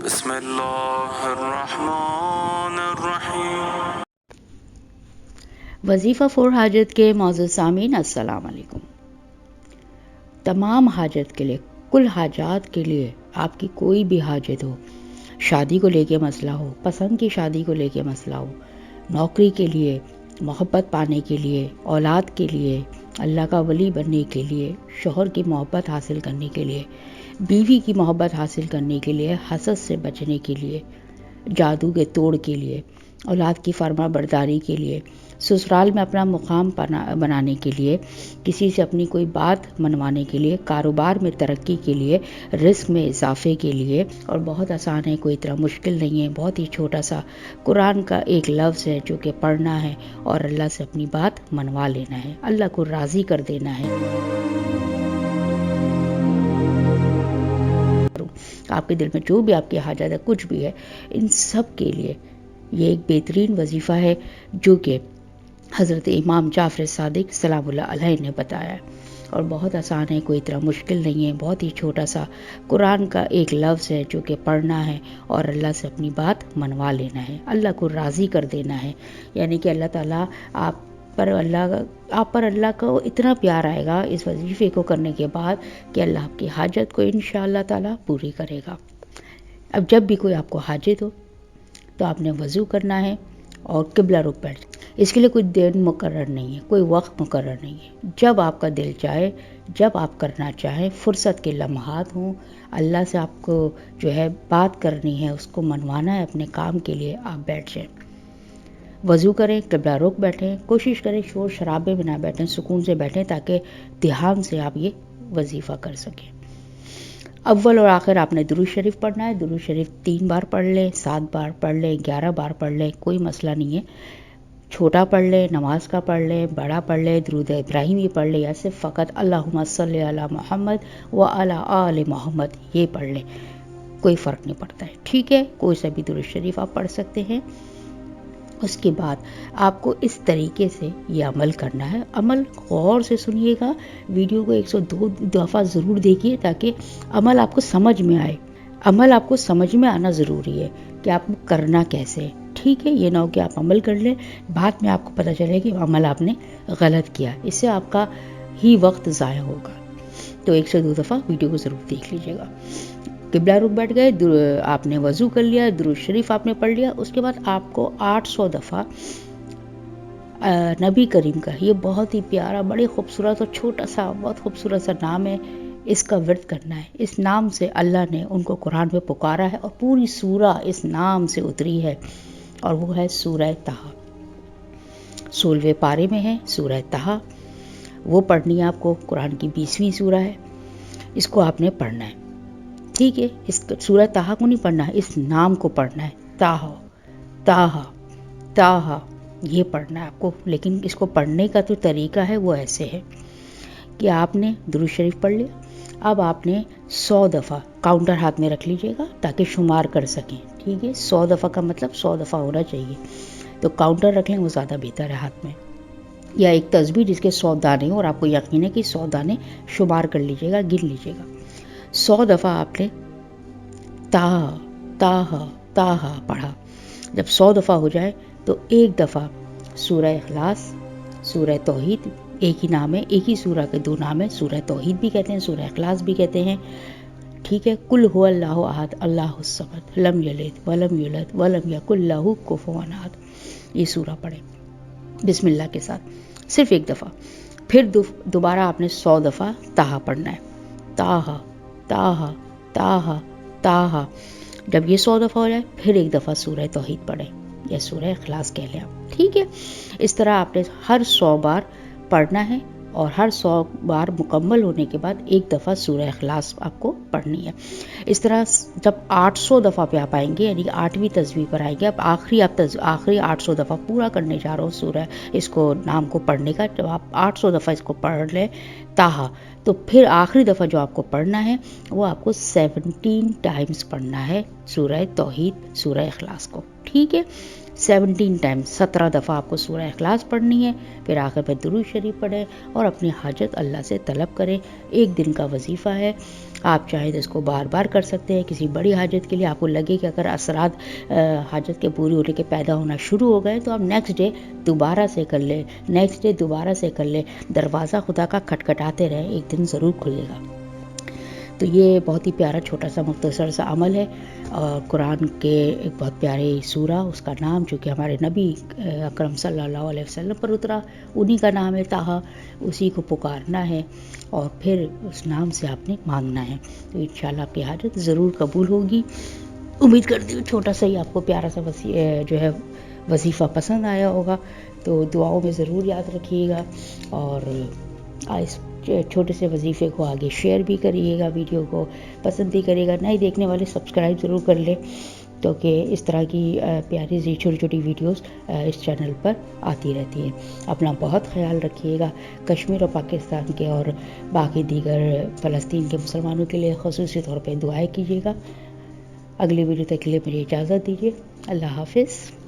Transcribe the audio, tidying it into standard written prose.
بسم اللہ الرحمن الرحیم۔ وظیفہ فور حاجت کے معزز سامعین السلام علیکم۔ تمام حاجت کے لیے، کل حاجات کے لیے، آپ کی کوئی بھی حاجت ہو، شادی کو لے کے مسئلہ ہو، پسند کی شادی کو لے کے مسئلہ ہو، نوکری کے لیے، محبت پانے کے لیے، اولاد کے لیے، اللہ کا ولی بننے کے لیے، شوہر کی محبت حاصل کرنے کے لیے، بیوی کی محبت حاصل کرنے کے لیے، حسد سے بچنے کے لیے، جادو کے توڑ کے لیے، اولاد کی فرما برداری کے لیے، سسرال میں اپنا مقام بنانے کے لیے، کسی سے اپنی کوئی بات منوانے کے لیے، کاروبار میں ترقی کے لیے، رزق میں اضافے کے لیے، اور بہت آسان ہے، کوئی اتنا مشکل نہیں ہے، بہت ہی چھوٹا سا قرآن کا ایک لفظ ہے جو کہ پڑھنا ہے اور اللہ سے اپنی بات منوا لینا ہے، اللہ کو راضی کر دینا ہے۔ آپ کے دل میں جو بھی آپ کی حاجت ہے، کچھ بھی ہے، ان سب کے لیے یہ ایک بہترین وظیفہ ہے جو کہ حضرت امام جعفر صادق سلام اللہ علیہ نے بتایا ہے، اور بہت آسان ہے، کوئی اتنا مشکل نہیں ہے، بہت ہی چھوٹا سا قرآن کا ایک لفظ ہے جو کہ پڑھنا ہے اور اللہ سے اپنی بات منوا لینا ہے، اللہ کو راضی کر دینا ہے، یعنی کہ اللہ تعالیٰ آپ پر اللہ کا اتنا پیار آئے گا اس وظیفے کو کرنے کے بعد کہ اللہ آپ کی حاجت کو انشاءاللہ تعالیٰ پوری کرے گا۔ اب جب بھی کوئی آپ کو حاجت ہو تو آپ نے وضو کرنا ہے اور قبلہ رخ بیٹھ، اس کے لیے کوئی دن مقرر نہیں ہے، کوئی وقت مقرر نہیں ہے، جب آپ کا دل چاہے، جب آپ کرنا چاہیں، فرصت کے لمحات ہوں، اللہ سے آپ کو جو ہے بات کرنی ہے، اس کو منوانا ہے اپنے کام کے لیے، آپ بیٹھ جائیں، وضو کریں، قبلہ رخ بیٹھیں، کوشش کریں شور شرابے میں نہ بیٹھیں، سکون سے بیٹھیں تاکہ دھیان سے آپ یہ وظیفہ کر سکیں۔ اول اور آخر آپ نے درود شریف پڑھنا ہے، درود شریف 3 بار پڑھ لیں، 7 بار پڑھ لیں، 11 بار پڑھ لیں، کوئی مسئلہ نہیں ہے، چھوٹا پڑھ لیں، نماز کا پڑھ لیں، بڑا پڑھ لیں، درود ابراہیمی پڑھ لیں، یا صرف فقط اللہم صلی علی محمد و علی آل محمد یہ پڑھ لیں، کوئی فرق نہیں پڑتا ہے، ٹھیک ہے، کوئی سا بھی درود شریف آپ پڑھ سکتے ہیں۔ اس کے بعد آپ کو اس طریقے سے یہ عمل کرنا ہے، عمل غور سے سنیے گا، ویڈیو کو 102 دفعہ ضرور دیکھیے تاکہ عمل آپ کو سمجھ میں آئے، عمل آپ کو سمجھ میں آنا ضروری ہے کہ آپ کو کرنا کیسے ہے، ٹھیک ہے، یہ نہ ہو کہ آپ عمل کر لیں، بعد میں آپ کو پتہ چلے کہ عمل آپ نے غلط کیا، اس سے آپ کا ہی وقت ضائع ہوگا، تو 102 دفعہ ویڈیو کو ضرور دیکھ لیجیے گا۔ قبلہ رخ بیٹھ گئے، آپ نے وضو کر لیا، درود شریف آپ نے پڑھ لیا، اس کے بعد آپ کو 800 دفعہ نبی کریم کا، یہ بہت ہی پیارا، بڑے خوبصورت اور چھوٹا سا بہت خوبصورت سا نام ہے، اس کا ورد کرنا ہے، اس نام سے اللہ نے ان کو قرآن میں پکارا ہے اور پوری سورہ اس نام سے اتری ہے، اور وہ ہے سورہ طٰہٰ، 16ویں پارے میں ہے سورہ طٰہٰ، وہ پڑھنی ہے آپ کو، قرآن کی 20ویں سورہ ہے، اس کو آپ نے پڑھنا ہے، ٹھیک ہے، اس سورہ طٰہٰ کو نہیں پڑھنا ہے، اس نام کو پڑھنا ہے، طٰہٰ طٰہٰ طٰہٰ یہ پڑھنا ہے آپ کو، لیکن اس کو پڑھنے کا جو طریقہ ہے وہ ایسے ہے کہ آپ نے درود شریف پڑھ لیا، اب آپ نے 100 دفعہ کاؤنٹر ہاتھ میں رکھ لیجئے گا تاکہ شمار کر سکیں، ٹھیک ہے، 100 دفعہ کا مطلب 100 دفعہ ہونا چاہیے، تو کاؤنٹر رکھ لیں، وہ زیادہ بہتر ہے ہاتھ میں، یا ایک تسبیح جس کے 100 دانے ہوں اور آپ کو یقین ہے کہ 100 دانے شمار کر لیجئے گا، گن لیجئے گا، 100 دفعہ آپ نے طٰہٰ طٰہٰ طٰہٰ پڑھا، جب 100 دفعہ ہو جائے تو ایک دفعہ سورہ اخلاص، سورہ توحید، ایک ہی نام ہے، ایک ہی سورہ کے 2 نام ہے، سورہ توحید بھی کہتے ہیں، سورہ اخلاص بھی کہتے ہیں، ٹھیک ہے، قل هو اللہ احد اللہ الصمد لم یلد ولم یولد ولم یکن لہ کفوا احد، یہ سورہ پڑھیں بسم اللہ کے ساتھ، صرف ایک دفعہ، پھر دوبارہ آپ نے 100 دفعہ طٰہٰ پڑھنا ہے، طٰہٰ طٰہٰ طٰہٰ طٰہٰ، جب یہ 100 دفعہ ہو جائے پھر ایک دفعہ سورہ توحید پڑھیں یا سورہ اخلاص کہہ لیں آپ، ٹھیک ہے، اس طرح آپ نے ہر 100 بار پڑھنا ہے، اور ہر 100 بار مکمل ہونے کے بعد ایک دفعہ سورہ اخلاص آپ کو پڑھنی ہے، اس طرح جب 800 دفعہ پہ آپ آئیں گے، یعنی 8ویں تسبیح پر آئیں گے، اب آخری 800 دفعہ پورا کرنے جا رہا ہوں سورہ اس کو نام کو پڑھنے کا، جب آپ 800 دفعہ اس کو پڑھ لیں طٰہٰ، تو پھر آخری دفعہ جو آپ کو پڑھنا ہے وہ آپ کو 17 ٹائمز پڑھنا ہے سورہ توحید، سورہ اخلاص کو، ٹھیک ہے. 17 ٹائمز 17 دفعہ آپ کو سورہ اخلاص پڑھنی ہے. پھر آخر میں درود شریف پڑھیں اور اپنی حاجت اللہ سے طلب کریں. ایک دن کا وظیفہ ہے، آپ چاہیں تو اس کو بار بار کر سکتے ہیں. کسی بڑی حاجت کے لیے آپ کو لگے کہ اگر اثرات حاجت کے پوری ہونے کے پیدا ہونا شروع ہو گئے تو آپ نیکسٹ ڈے دوبارہ سے کر لیں، نیکسٹ ڈے دوبارہ سے کر لیں. دروازہ خدا کا کھٹکھٹاتے رہیں، ایک دن ضرور کھلے گا. تو یہ بہت ہی پیارا چھوٹا سا مختصر سا عمل ہے، اور قرآن کے ایک بہت پیارے سورہ، اس کا نام جو کہ ہمارے نبی اکرم صلی اللہ علیہ وسلم پر اترا، انہی کا نام ہے طٰہٰ. اسی کو پکارنا ہے اور پھر اس نام سے آپ نے مانگنا ہے. تو انشاءاللہ آپ کی حاجت ضرور قبول ہوگی. امید کرتی ہوں چھوٹا سا ہی آپ کو پیارا سا جو ہے وظیفہ پسند آیا ہوگا. تو دعاؤں میں ضرور یاد رکھیے گا، اور اس چھوٹے سے وظیفے کو آگے شیئر بھی کریے گا، ویڈیو کو پسند بھی کریے گا. نئے دیکھنے والے سبسکرائب ضرور کر لیں، کیونکہ اس طرح کی پیاری سی چھوٹی چھوٹی ویڈیوز اس چینل پر آتی رہتی ہیں. اپنا بہت خیال رکھیے گا. کشمیر اور پاکستان کے اور باقی دیگر فلسطین کے مسلمانوں کے لیے خصوصی طور پہ دعائیں کیجیے گا. اگلی ویڈیو تک کے لیے مجھے اجازت دیجیے. اللہ حافظ.